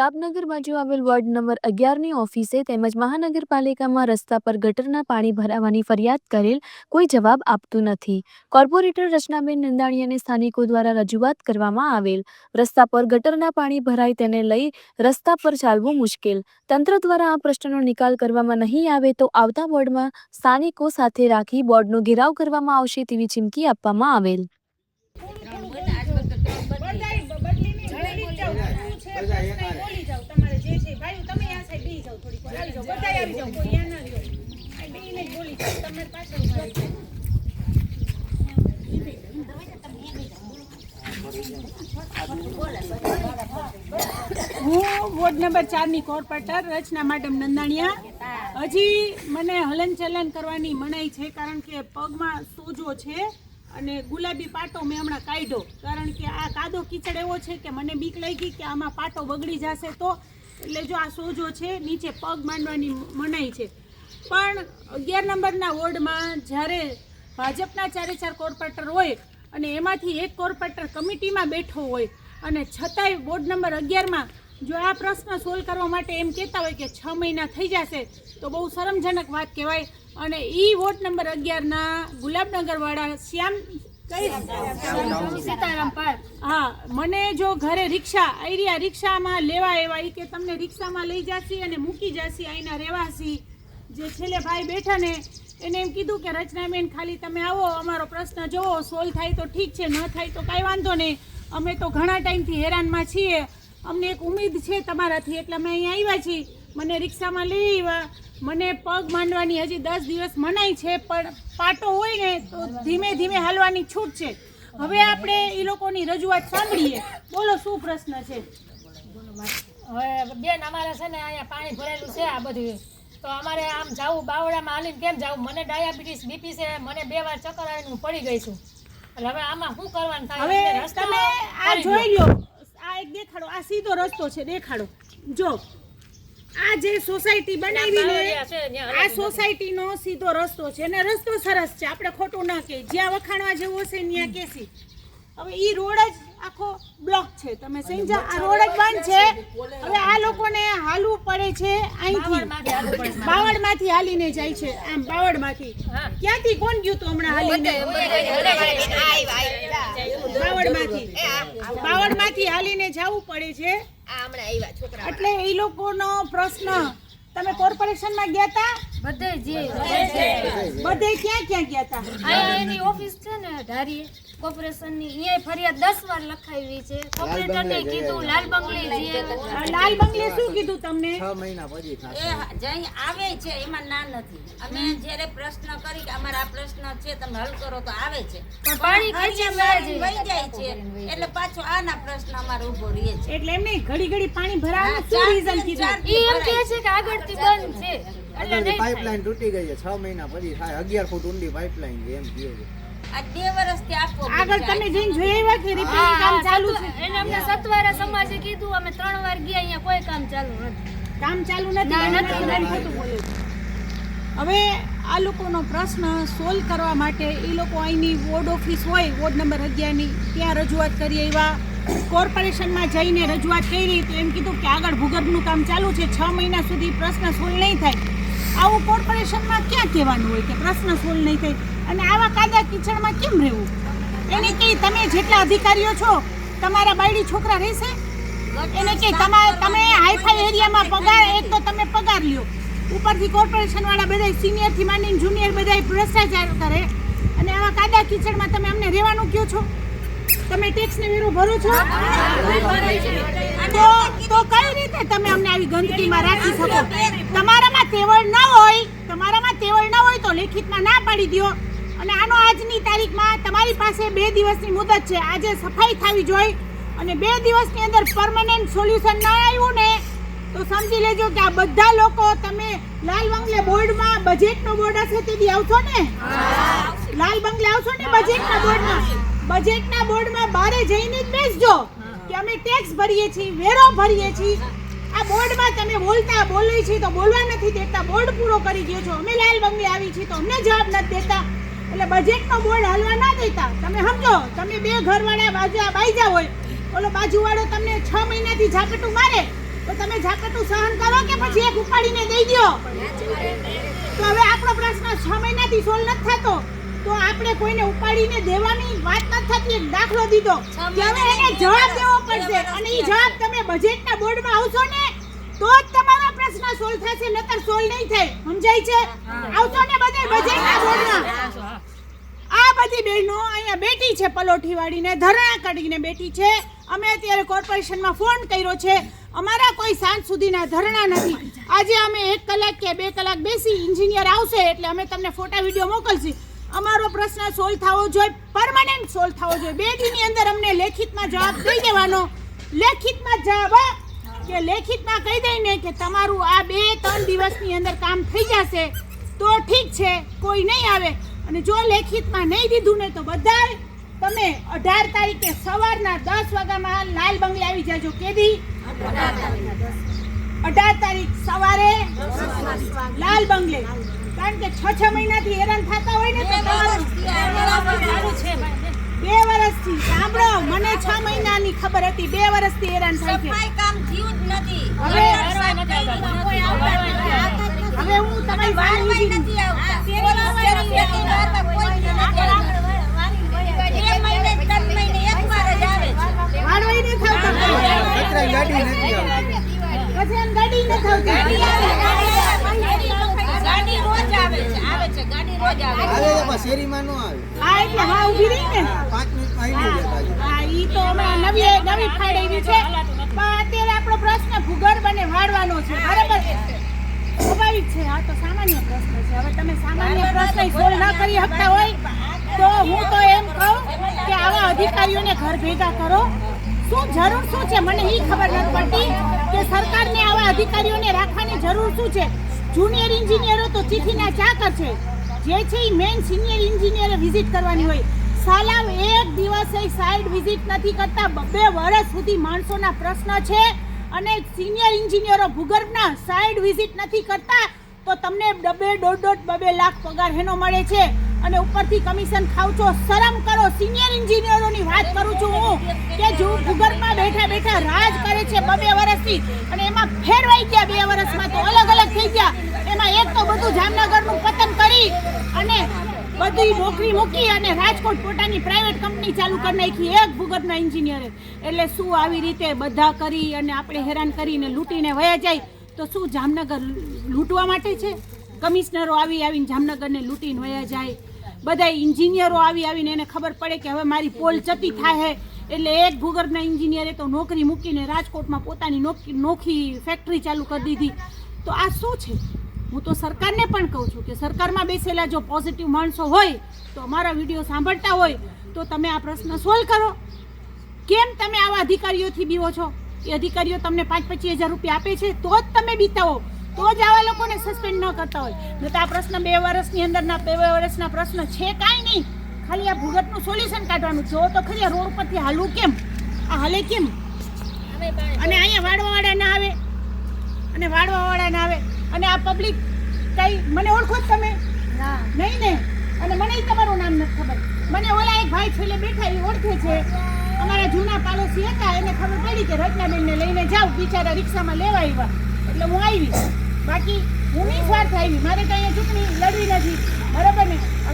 ગુલાબનગર બાજુ આવેલ ward number 11ની ઓફિસે તેમજ મહાનગરપાલિકામાં રસ્તા પર ગટરના પાણી ભરાવાની ફરિયાદ કરેલ કોઈ જવાબ આપતું નથી. કોર્પોરેટર રચનાબેન નંદાણી અને સ્થાનિકો દ્વારા રજૂઆત કરવામાં આવેલ. રસ્તા પર ગટરના પાણી ભરાય તેને લઈ રસ્તા પર ચાલવું મુશ્કેલ. તંત્ર દ્વારા આ પ્રશ્નનો નિકાલ કરવામાં નહીં આવે તો આવતા વોર્ડમાં સ્થાનિકો સાથે રાખી બોર્ડનો ઘેરાવ કરવામાં આવશે તેવી ચીમકી આપવામાં આવેલ. હું વોર્ડ નંબર 4 ની કોર્પોરેટર રચના મેડમ નંદાણીયા. હજી મને હલનચલન કરવાની મનાઈ છે કારણ કે પગમાં સોજો છે અને ગુલાબી પાટો મેં હમણાં કાઢ્યો કારણ કે આ કાદો કીચડ એવો છે કે મને બીક લાગી કે આમાં પાટો બગડી જશે તો એટલે જો આ સોજો છે નીચે પગ માંડવાની મનાઈ છે. પણ 11 નંબરના વોર્ડમાં જ્યારે ભાજપના 4 કોર્પોરેટર હોય અને એમાંથી એક કોર્પોરેટર કમિટીમાં બેઠો હોય અને છતાંય વોર્ડ નંબર 11માં જો આ પ્રશ્ન સોલ્વ કરવા માટે એમ કહેતા હોય કે 6 મહિના થઈ જશે તો બહુ શરમજનક વાત કહેવાય. અને એ વોર્ડ નંબર 11ના ગુલાબનગરવાળા સીતારામ પાર મને જો ઘરે રિક્ષા આઈરિયા રિક્ષામાં લેવા આવ્યા કે તમને રિક્ષામાં લઈ જશી અને મૂકી જશી અહીંના રહેવાસી જે છેલ્લે ભાઈ બેઠા ને એને એમ કીધું કે રચનાબેન ખાલી તમે આવો અમારો પ્રશ્ન જોવો સોલ્વ થાય તો ઠીક છે, ન થાય તો કાંઈ વાંધો નહીં. અમે તો ઘણા ટાઈમથી હેરાનમાં છીએ, અમને એક ઉમ્મીદ છે તમારાથી એટલે અમે અહીંયા આવ્યા છીએ. મને રિક્ષામાં લઈ આવ્યા, મને પગ માંડવાની હજી 10 દિવસ મનાઈ છે પણ પાટો હોય ને તો ધીમે ધીમે હાલવાની છૂટ છે. હવે આપણે એ લોકોની રજૂઆત સાંભળીએ. બોલો શું પ્રશ્ન છે? હવે બેન અમારે છે ને અહીંયા પાણી ભરેલું છે આ બધું તો અમારે આમ જાવું બાવડામાં હાલીને કેમ જાવું? મને ડાયાબિટીસ બીપી છે, મને 2 વાર ચક્કર આવીને હું પડી ગઈ છું. એટલે હવે આમાં શું કરવાનું થાય? હવે તમે આ જોઈ લો, આ એક દેખાડો, આ સીધો રસ્તો છે દેખાડો. જો આ જે સોસાયટી બનાવી ને આ સોસાયટીનો સીધો રસ્તો છે અને રસ્તો સરસ છે, આપણે ખોટું ના કહીએ. જ્યાં વખાણવા જેવું હશે ત્યાં કેસી. હવે ઈ રોડ જ આખો બ્લોક છે, તમે સમજા? આ રોડ જ બંધ છે. હવે આ લોકોને હાલવું પડે છે અહીંથી બાવળમાંથી હાલીને જાય છે. આમ બાવળમાંથી ક્યાંથી કોણ ગયું તું હમણાં હાલીને? બાવળમાંથી હાલીને જવું પડે છે. એટલે એ લોકોનો પ્રશ્ન તમે કોર્પોરેશનમાં ગયા હતા? બધે ક્યાં ગયા હતા? એની ઓફિસ છે ને ધારી કોર્પોરેશનની, અહીંયા ફરિયાદ 10 વાર લખાવી છે. કોર્પોરેટરને કીધું, લાલ બંગલે શું કીધું તમને? 6 મહિના પછી થાય જઈ આવે છે, એમાં ના નથી. અમે જ્યારે પ્રશ્ન કરી કે અમારા આ પ્રશ્ન છે તમે હલ કરો તો આવે છે, પણ પાણી ખેંચી વહી જાય છે એટલે પાછો આના પ્રશ્ન અમારો ઊભો રહે છે. એટલે એમને ઘડી પાણી ભરાવાનું શું રીઝન કીધું? ઈ એમ કહે છે કે આગળથી બંધ છે એટલે પાઇપલાઇન તૂટી ગઈ છે. 6 મહિના પછી થાય. 11 ફૂટ ઊંડી પાઇપલાઇન છે એમ કહે છે. આ 2 વર્ષથી આખો આગળ તમે જઈને જોઈ આવ્યા કે રિપેરિંગ કામ ચાલુ છે? એને અમને સતવારા સમાજે કીધું, અમે 3 વાર ગયા, અહીંયા કોઈ કામ ચાલુ નથી. કામ ચાલુ નથી. હવે આ લોકોનો પ્રશ્ન સોલ્વ કરવા માટે એ લોકો અહીંની વોર્ડ ઓફિસ હોય વોર્ડ નંબર 11ની ત્યાં રજૂઆત કરી આવ્યા. કોર્પોરેશનમાં જઈને રજૂઆત કરી તો એમ કીધું કે આગળ ભૂગર્ભનું કામ ચાલુ છે, 6 મહિના સુધી પ્રશ્ન સોલ્વ નહીં થાય. આવું કોર્પોરેશનમાં ક્યાં કહેવાનું હોય કે પ્રશ્ન સોલ્વ નહીં થાય? અને આવા કાદા કિચડમાં કેમ રહેવું? એને કહે તમે જેટલા અધિકારીઓ છો તમારા બાયડી છોકરા રહેશે? એને કહે તમે હાઈફાઈ એરિયામાં પગાર, એક તો તમે પગાર લ્યો, ઉપરથી કોર્પોરેશનવાળા બધા સિનિયરથી માંડીને જુનિયર બધા ભ્રષ્ટાચાર કરે અને આવા કાદા કિચડમાં તમે અમને રહેવાનું કહો છો? તમે ટેક્સને વેરો ભરો છો તો કઈ રીતે તમે અમને આવી ગંદકીમાં રાખી શકો? તમારામાં તેવડ ન હોય તો લેખિતમાં ના પાડી દો. અને આનો આજની તારીખમાં તમારી પાસે 2 દિવસની મુદત છે. આજે સફાઈ થવી જોઈએ અને 2 દિવસની અંદર પરમેનન્ટ સોલ્યુશન ન આવ્યું ને તો સમજી લેજો કે આ બધા લોકો તમે લાલ બંગલે બોર્ડમાં બજેટનો બોર્ડ હશે તેથી આવશો ને? લાલ બંગલે આવશો ને બજેટના બોર્ડમાં બારે જઈને જ બેસજો કે અમે ટેક્સ ભરીએ છીએ, વેરો ભરીએ છીએ. આ બોર્ડમાં તમે બોલી છીએ તો બોલવા નથી દેતા, બોર્ડ પૂરો કરી ગયો છો. અમે લાલ બંગલે આવી છીએ તો અમને જવાબ નથી દેતા. એટલે બજેટનો બોર્ડ હાલવા ના દેતા. તમે સમજો, તમે 2 ઘરવાળા બાજુ હોય, ઓલો બાજુવાળો તમને 6 મહિનાથી ઝાપટું મારે તો તો તમે જાકટું સહન કરો કે પછી એક ઉપાડીને દઈ દો? તો હવે આપણો પ્રશ્ન 6 મહિનાથી સોલ્વ નથી થતો, તો આપણે કોઈને ઉપાડીને દેવાની વાત નથી થતી. એક દાખલો દીધો કે હવે એને જવાબ દેવો પડશે, અને એ જવાબ તમે બજેટના બોર્ડમાં આવશો ને તો જ તમારો પ્રશ્ન સોલ્વ થશે, નતર સોલ્વ નહીં થાય. સમજાય છે? આવશો ને બધે બજેટના બોર્ડમાં. આ બધી બહેનો અહીંયા બેઠી છે, પલોઠી વાળીને ધરણા કાઢીને બેઠી છે. અમે અત્યારે કોર્પોરેશનમાં ફોન કર્યો છે, અમારા કોઈ સાંજ સુધીના ધરણા નથી. આજે અમે 1 કલાક કે 2 કલાક બેસી, એન્જિનિયર આવશે એટલે અમે તમને ફોટા વિડીયો મોકલશું. અમારો પ્રશ્ન સોલ્વ થવો જોઈએ, પરમાનન્ટ સોલ્વ થવો જોઈએ. 2 દિનની અંદર અમને લેખિતમાં જવાબ દઈ દેવાનો. લેખિતમાં જવાબ કે લેખિતમાં કહી દઈને કે તમારું આ 2-3 દિવસની અંદર કામ થઈ જશે તો ઠીક છે, કોઈ નહીં આવે. અને જો લેખિતમાં નહીં દીધું ને તો બધાય તમે 18 તારીખે સવારના 10 વાગ્યામાં લાલ બંગલે આવી જાજો. કેદી? 18 તારીખ સવારે લાલ બંગલે. કારણ કે 6 મહિનાથી હેરાન થતા હોય ને તો તમારું 2 વર્ષથી સાંભળો, મને 6 મહિનાની ખબર હતી, 2 વર્ષથી હેરાન થાય છે. સફાઈ કામ થયું જ નથી. હવે હું તમારી વાત વારવાઈ નથી આવતા. કોઈ નથી આવતા. 2 મહિને 3 મહિને એકવાર જ આવે છે. વાળવાઈ નથી આવતા. ગાડી નથી આવતી. કચરાની ગાડી નથી આવતી. ગાડી રોજ આવે છે, ગાડી રોજ આવે છે. આવે છે પણ શેરીમાં ન આવે. હા એટલે હા ઊભી રહી ને. 5 મિનિટમાં આવી જાય. હા ઈ તો હમણાં નવી ફાડાવી છે. પણ અત્યારે આપણો પ્રશ્ન ભૂગર્ભ અને વાળવાનો છે, બરાબર? સ્વાભાવિક છે, આ તો સામાન્ય પ્રશ્ન છે. હવે તમે સામાન્ય પ્રશ્ન સોલ્વ ના કરી શકતા હોય તો હું તો એમ કહું કે આવા અધિકારીઓને ઘર ભેગા કરો. શું જરૂર શું છે મને એ ખબર નથી પડતી કે સરકારને આવા અધિકારીઓને રાખવાની જરૂર શું છે. જુનિયર એન્જિનિયરો તો ચીઠીના ચાકર છે, જે છે એ મેઇન સિનિયર એન્જિનિયરે વિઝિટ કરવાની હોય. સાલાવ 1 દિવસે સાઇડ વિઝિટ નથી કરતા. 2 વર્ષ સુધી માણસોના પ્રશ્ન છે અને સિનિયર એન્જિનિયરો ભૂગર્ભના સાઇડ વિઝિટ નથી કરતા તો તમને 2.5 લાખ પગાર એનો મળે છે અને ઉપરથી કમિશન ખાવ છો. શરમ કરો. સિનિયર એન્જિનિયરોની વાત કરું છું હું કે જો ભૂગર્ભમાં બેઠા બેઠા રાજ કરે છે 2 વર્ષથી અને એમાં ફેરવાઈ ગયા 2 વર્ષમાં તો અલગ થઈ ગયા. એમાં એક તો બધું જામનગરનું પતન કરી અને બધી નોકરી મૂકી અને રાજકોટ પોતાની પ્રાઇવેટ કંપની ચાલુ કરી નાખી એક ભૂગર્ભના એન્જિનિયરે. એટલે શું આવી રીતે બધા કરી અને આપણે હેરાન કરીને લૂંટીને વયા જાય તો શું જામનગર લૂંટવા માટે છે? કમિશનરો આવીને જામનગરને લૂંટીને વયા જાય. બધા એન્જિનિયરો આવીને એને ખબર પડે કે હવે મારી પોલ ચતી થાય એટલે એક ભૂગર્ભના એન્જિનિયરે તો નોકરી મૂકીને રાજકોટમાં પોતાની નોખી ફેક્ટરી ચાલુ કરી દીધી. તો આ શું છે? હું તો સરકારને પણ કહું છું કે સરકારમાં બેસેલા જો પોઝિટિવ માણસો હોય તો અમારા વિડીયો સાંભળતા હોય તો તમે આ પ્રશ્ન સોલ્વ કરો. કેમ તમે આવા અધિકારીઓથી બીવો છો? એ અધિકારીઓ તમને 5-25 હજાર રૂપિયા આપે છે તો જ તમે બીતાવો, તો જ આવા લોકોને સસ્પેન્ડ ન કરતા હોય. નહીં તો આ પ્રશ્ન 2 વર્ષની અંદરના 2 વર્ષના પ્રશ્ન છે કાંઈ નહીં. ખાલી આ ભૂગર્ભનું સોલ્યુશન કાઢવાનું. જો તો ખરી આ રોડ ઉપરથી હાલવું કેમ? આ હાલે કેમ? અને અહીંયા વાળવાવાળા ના આવે અને આ પબ્લિક કઈ મને ઓળખો જ તમે? નહીં ને. અને મને તમારું નામ નથી ખબર. મને ઓલા એક ભાઈ છેલ્લે બેઠા એ ઓળખે છે, અમારા જૂના પાડોશી હતા. એને ખબર પડી કે રચનાબેનને લઈને જાવ, બિચારા રિક્ષામાં લેવા આવ્યા એટલે હું આવી. બાકી હું નિસ્વાર્થ આવી, મારે કઈ ચૂંટણી લડવી નથી, બરાબર ને?